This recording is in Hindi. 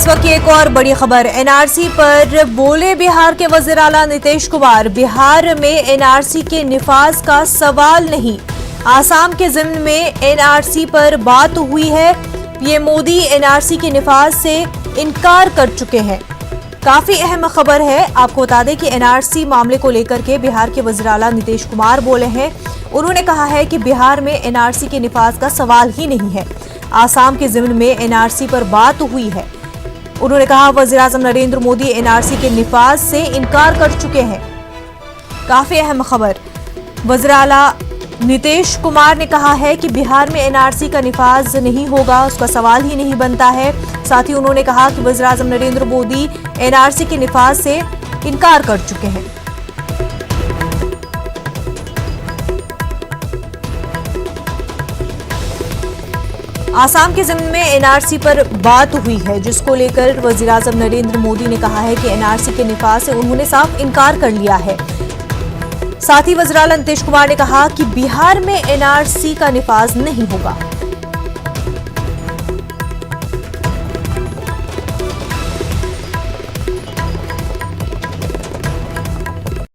इस वक्त की एक और बड़ी खबर, एनआरसी पर बोले बिहार के वज़ीर आला नीतीश कुमार। बिहार में एनआरसी के निफाज का सवाल नहीं, आसाम के ज़िम्न में एनआरसी पर बात हुई है। पीएम मोदी एनआरसी के निफाज से इनकार कर चुके हैं। काफी अहम खबर है। आपको बता दें कि एनआरसी मामले को लेकर के बिहार के वज़ीर आला नीतीश कुमार बोले हैं। उन्होंने कहा है कि बिहार में एनआरसी के निफाज का सवाल ही नहीं है, आसाम के ज़िम्न में एनआरसी पर बात हुई है। उन्होंने कहा वज़ीर आज़म नरेंद्र मोदी एनआरसी के निफाज से इनकार कर चुके हैं। काफी अहम खबर, वज़ीर आला नीतीश कुमार ने कहा है कि बिहार में एनआरसी का निफाज नहीं होगा, उसका सवाल ही नहीं बनता है। साथ ही उन्होंने कहा कि वज़ीर आज़म नरेंद्र मोदी एनआरसी के निफाज से इनकार कर चुके हैं। आसाम के ज़िम्न में एनआरसी पर बात हुई है, जिसको लेकर वज़ीर आज़म नरेंद्र मोदी ने कहा है कि एनआरसी के निफाज से उन्होंने साफ इनकार कर लिया है। साथ ही वज़ीर आला नीतीश कुमार ने कहा कि बिहार में एनआरसी का निफाज नहीं होगा।